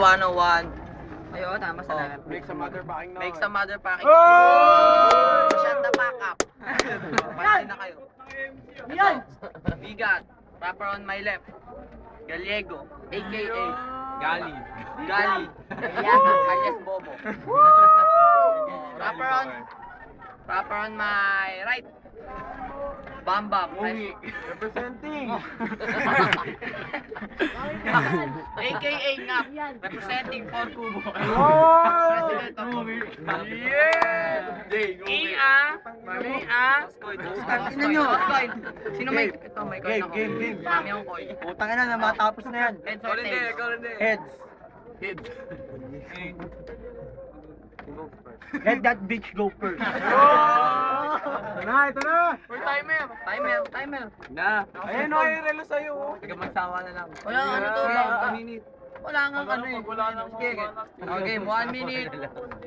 101. Ayun, tama sa lahat. Make some other packing noise. Make some other packing. Oh! Shut the fuck up. Patay na kayo. Yan! Bigat. Rapper on my left. Gallego. A.K.A. Gali. Gali. Alias Bobo. Rapper on my right. Bambam. Representing. A.K.A. Ngap. Representing for Kubo. President of Kubo. Yeah! Ia. Tingnan nyo. Sino may... Ito, may coin ako. Game. Marami akong coin. Putang ina na, matapos na yan. Heads or tails? Heads. Heads. Let that bitch go first. Ito na. Timer. Na. Ayun o, yung relo sa'yo. Taga magsawa na lang. Wala ano to. Wala nga ano eh. Sige. Okay, 1 minute.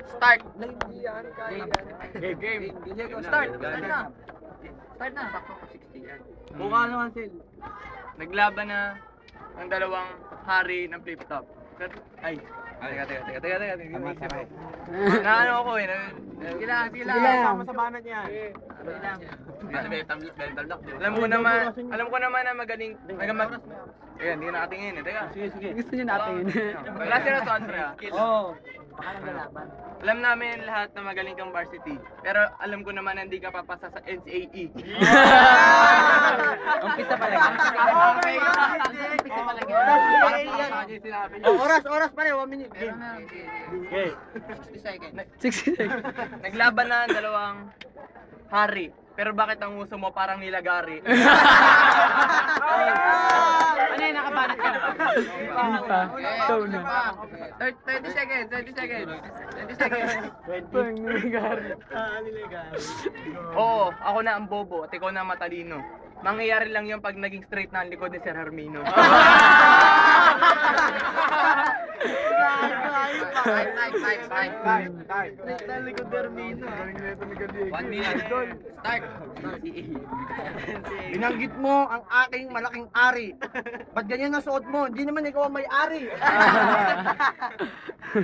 Start. Game. Start na. Start na. Mukha naman sila. Naglaban na ang dalawang hari ng flip-top. Ay. Teka. Na ano ako eh. Sige lang. Sama sa banat niya. Alam ko naman na magaling. Ayan, hindi na nakatingin eh. Teka. Sige. Gusto nyo natin. Wala sila to, Andrea. Oo. Alam namin lahat na magaling kang varsity. Pero alam ko naman na hindi ka papasa sa NCAE. Umpisa pa lang. Umpisa pa lang. Oras pare, 1 minute. Game. Okay. 60 seconds. Naglaban na ang dalawang hari. Pero bakit ang uso mo parang nilagari? Ano yun, nakabanat ka na ba? Hindi pa. Show na. 30 seconds. 20 Oo, ako na ang bobo at ikaw na matalino. Mangyayari lang yung pag naging straight na ang likod ni Sir Hermino. Time. Likod Hermino. 1 minute. Start. Binanggit mo ang aking malaking ari. Ba't ganyan ang suot mo? Hindi naman ikaw ang may-ari.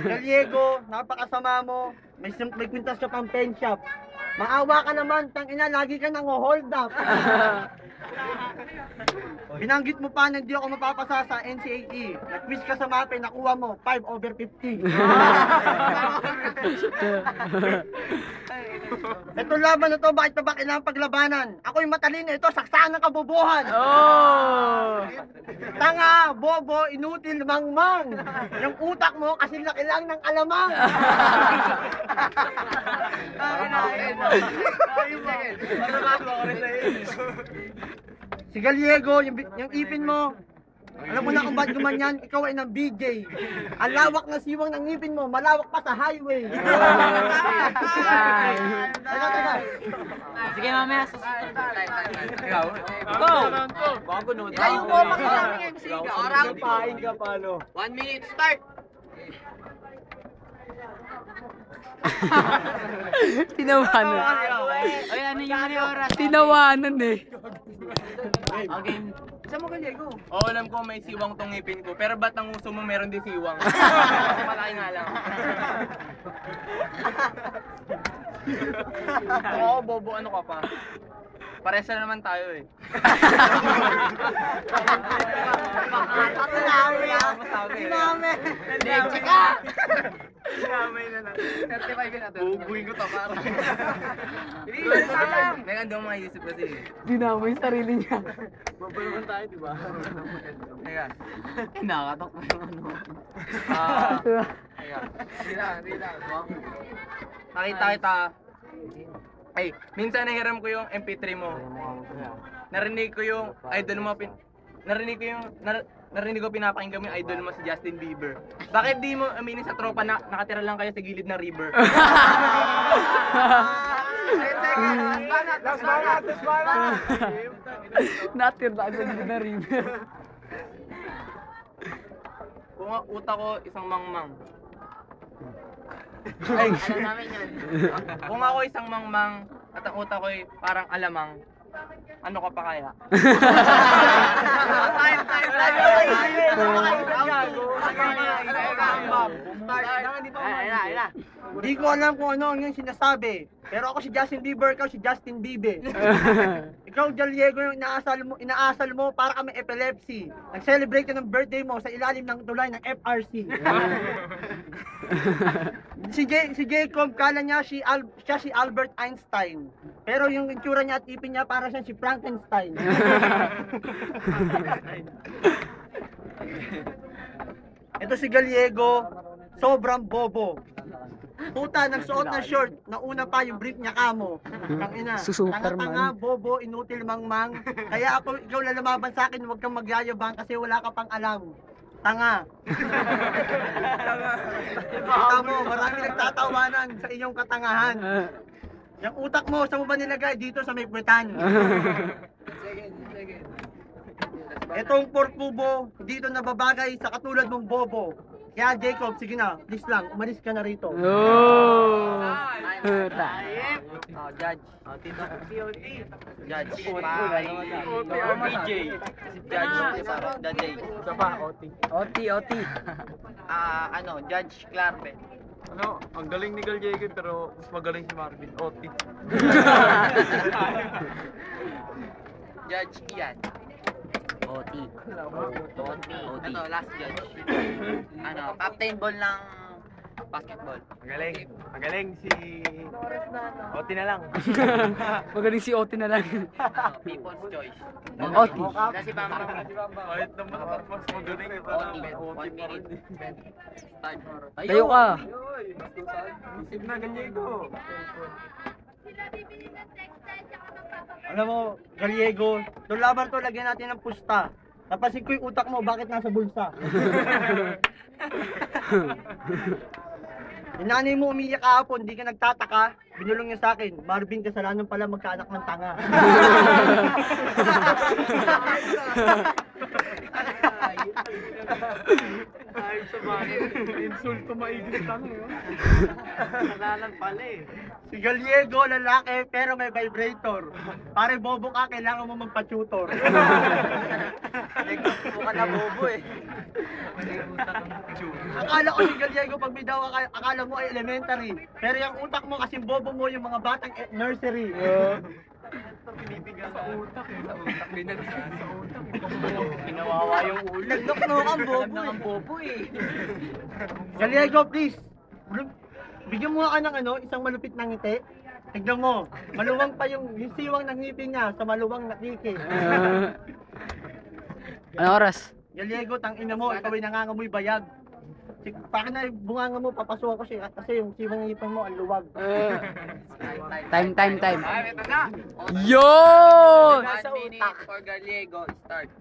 Gallego, napakasama mo. May kwintas ka pang pen shop. Maawa ka naman, tangina, lagi ka nang hold up. Binanggit mo pa na hindi ako mapapasa sa NCAE. Nag-quiz ka sa MAPE, nakuha mo 5/50. Ito laban na to, bakit pa ba kailangan paglabanan? Ako'y matalino, ito saksakan ng kabubuhan. Tanga, bobo, inutil, mangmang. Yung utak mo kasi laki lang ng alamang. Si Gallego, yung ipin mo, alam mo na kung ba't gumanyan, ikaw ay ng BJ. Ang lawak na siwang ng ngipin mo, malawak pa sa highway. Teka. Sige, mamaya. Go! Bago nun. Ayaw mo makilang MC ka. Round Paing ka palo. 1 minute, start. Tinawanan. Ay, ano yung oras? Tinawanan eh. Okay. Isa mo Gallego. Oo, alam ko may siwang tong ngipin ko. Pero ba't ang uso mo meron din siwang? Kasi malaki nga lang. Oo, bobo, ano ka pa? Pares na naman tayo eh. Leche ka! Sinamay na lang. 35 na to. Bubuhin ko to parang. Hindi na lang. May andong mga isip kasi. Dinamo yung sarili niya. Babalaban tayo, di ba? Teka. Nakatok mo yung ano. Teka. Hindi lang. Nakita kita. Ay, minsan nahiram ko yung MP3 mo. Narinig ko yung idol mo narinig ko pinapakinggan mo yung idol mo si Justin Bieber. Bakit di mo aminin sa tropa na nakatira lang kayo sa gilid ng river? Last banat! Natir ba sa na rin? Kung ang utak ko isang mangmang. Ay, alam namin yan. Kung ako isang mangmang at ang utak ko ay parang alamang, ano ka pa kaya? Time. Hindi ko alam kung ano ang yung sinasabi. Pero ako si Justin Bieber, ikaw si Justin Bieber. Ikaw, Gallego, yung inaasal mo para kami epilepsy. Nag-celebrate ka ng birthday mo sa ilalim ng tulay ng FRC. Si Jacob, kala niya siya si Albert Einstein. Pero yung itsura niya at ipin niya para siyang si Frankenstein. Ito si Gallego, sobrang bobo. Puta, nagsuot ng short, nauna pa yung brief niya kamo. Tangina, tanga-tanga, bobo, inutil mangmang. Kaya ikaw lalababan sa akin, huwag kang magyayabang kasi wala ka pang alam. Tanga. Kita mo, marami nagtatawanan sa inyong katangahan. Yung utak mo, saan mo ba nilagay? Dito sa may puwetan. Etong porkubo, dito nababagay sa katulad mong bobo. Kaya Jacob, sige na, please lang, umalis ka na rito. Oh. Judge. Judge. OT. Judge Clarbe. Ano, ang galing ni Gallego pero mas magaling si Marvin. OT. Judge Ian. OT. Ano, last judge. Captain ball ng basketball. Magaling si OT na lang. Magaling si OT na lang. People's choice. OT. Kasi Bamba. Kahit naman mas magaling ito na OT 1 minute. Start. Tayo ka. Isip na Gallego. Alam mo, Gallego, itong laban to, lagyan natin ng pusta. Tapasin ko yung utak mo, bakit nasa bulsa? Yung nanay mo umiyak kahapon, di ka nagtataka, binulong niya sa akin, Marvin, kasalanan pala magkaanak ng tanga. Ay, sa bagay. Insulto maigit lang yun. Kasalanan pala eh. Si Gallego, lalaki, pero may vibrator. Pare bobo ka, kailangan mo magpa-tutor. Mukha na bobo eh. Akala ko si Gallego, pag may daw, akala mo ay elementary. Pero yung utak mo, kasi bobo mo yung mga batang nursery. Sa utak eh. Sa utak din na sa utak. Ginawawa yung ulo. Naglokno ang bobo Alam na ang bobo eh. Gallego, please. Bigyan mo ka ng isang malupit na ngiti. Tignan mo, maluwang pa yung siwang ng ngipin niya sa maluwang nakiki. Ano oras? Gallego, tangina mo, ikaw ay nangangamoy bayag. Baka na yung bunganga mo, papasukan ko siya kasi yung siwang ng ngipin mo, ang luwag. Time. Ito na. Yun! 1 minute for Gallego. Start.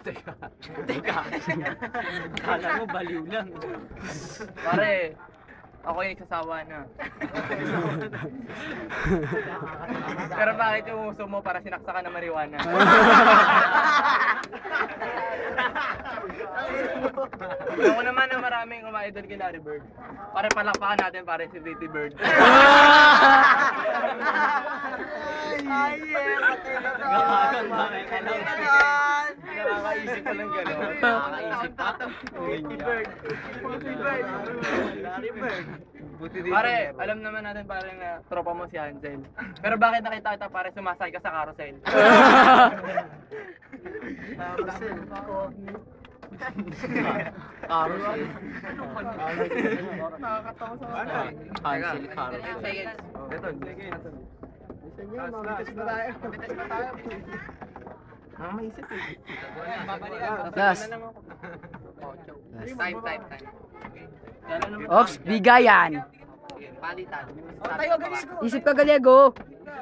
Teka. Kala mo baliw lang. Pare, ako yung nagsasawa na. Pero bakit yung uso mo para sinaksakan ng marijuana? Ako naman na maraming umaidol kay Larry Bird. Pare palakpakan natin pare si Pretty Bird. Nakakaisip ko ng gano'n. Nakakaisip pa. Pretty Bird. Larry Bird. Pare, alam naman natin pare na tropa mo si Hansel. Pero bakit nakita kita pare sumasakay ka sa carousel? Carousel. Nakakatawa sa Hansel carousel. Last. Time. Ops, bigayan. Palitan. Isip ka, Gallego.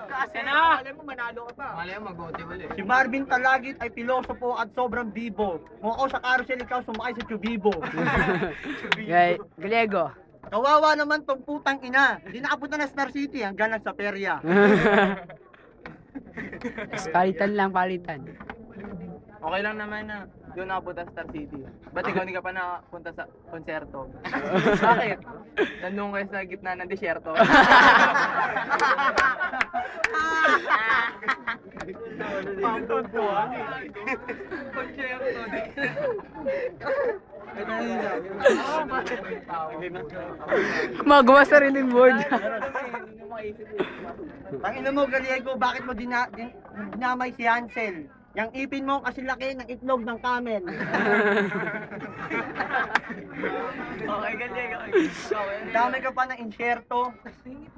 Kasi na! Alam mo, manalo ka pa. Alam mo, mag-OT ulit. Si Marvin Talagit ay pilosopo at sobrang bibo. Kung ako sa carousel, ikaw sumakay sa Chubibo. Gallego. Kawawa naman tong putang ina. Hindi nakapunta na Star City hanggang lang sa perya. Palitan lang, palitan. Okay lang naman na doon nakapunta sa Star City. Ba't ikaw hindi ka pa nakapunta sa konserto? Bakit? Nandun kayo sa gitna ng disyerto. Pampupuan. Konserto din. Gumagawa sa rin board. Tangina mo, Gallego, bakit mo dinamay si Hansel? Yang ipin mo kasi laki ng itlog ng camel. Okay, galing. Dami ka pa ng insyerto.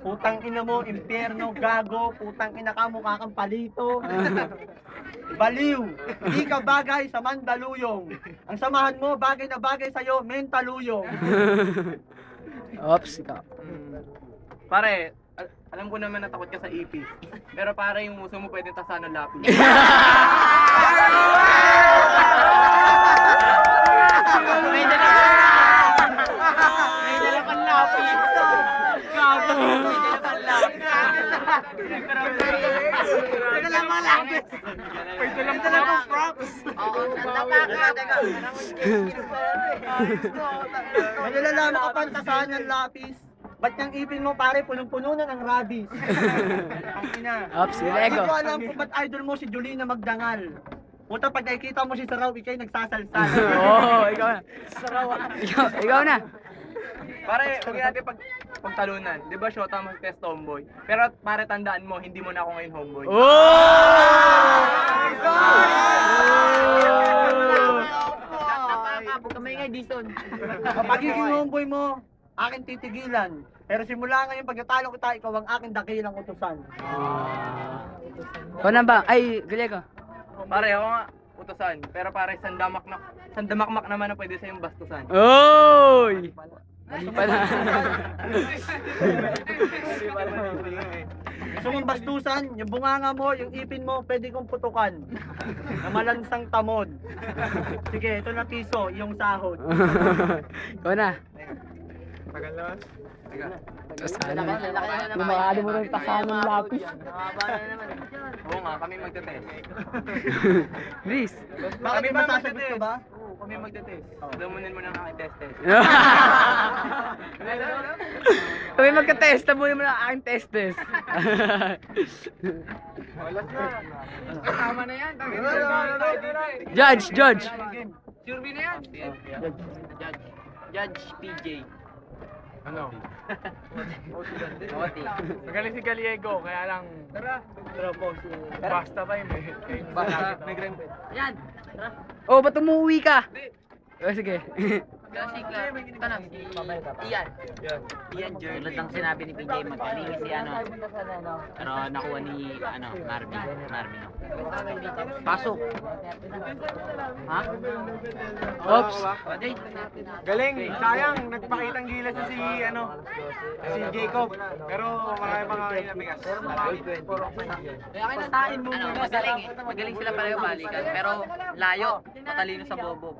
Putang ina mo, impyerno, gago. Putang ina ka, mukha kang palito. Baliw. Hindi ka bagay sa Mandaluyong. Ang samahan mo, bagay na bagay sa'yo, mentaluyong. Oops, ikaw. Pare, alam ko naman na takot ka sa ipis. Pero pare, yung muso mo pwede tasan ng lapis. May dala pang lapis. Gago. May dala pang lapis. May dala pang lapis. May dala pang props. May nalalaman ka pa tasahan ng lapis. Ba't yung ipin mo pare, punong-puno na ng rabies? Ang ina. Oops, Hindi Gallego. ko alam kung ba't idol mo si Julina Magdangal. Puta, pag nakikita mo si Saraw, ikay nagsasalsal. Oo, ikaw na. Ikaw na. Pare, huwag natin pagtalunan. Di ba, Shota mo test tomboy? Pero pare, tandaan mo, hindi mo na ako ngayon homeboy. Kamay nga, Dison. Ang pagiging homeboy mo, akin titigilan. Pero simula ngayon, pag natalo kita, ikaw ang aking dakilang utusan. Ikaw na ba? Ay, Gallego. Pare, ako nga, utosan. Pero pare, sandamakmak naman na pwede sa'yong bastusan. Oy! Mali pala. Gusto mong bastusan, yung bunganga mo, yung ipin mo, pwede kong putukan. Na malansang tamod. Sige, ito na piso, yung sahod. Ikaw na. Tagal naman. Tasahan. Lumakado mo rin tasahan ng lapis. Oo nga, kami magte-test. Please. Bakit Kami may ba masasagot ka magte-test? ba? Oo, kami magte-test. Lamunin mo ng aking test. Kami magka-test. Tabunin mo na ang aking test. Walas na. Tama na yan. Judge. Survey na yan. Judge PJ. Ano? Magaling si Gallego, kaya lang basta time eh. May grime. Oh, ba't umuwi ka? Oh, sige. Kasi tanong si Ian Jordan. Tulad ng sinabi ni PJ, magaling si pero nakuha ni Marvin. Pasok. Ha? Oops. Galing, sayang, nagpakitang gilas na si Jacob. Pero marami mga inabigas. Magaling sila pareho balikan, pero layo, matalino sa bobo.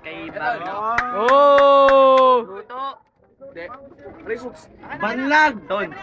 Kay Marvin. Oh! Luto. Banlag! Ton.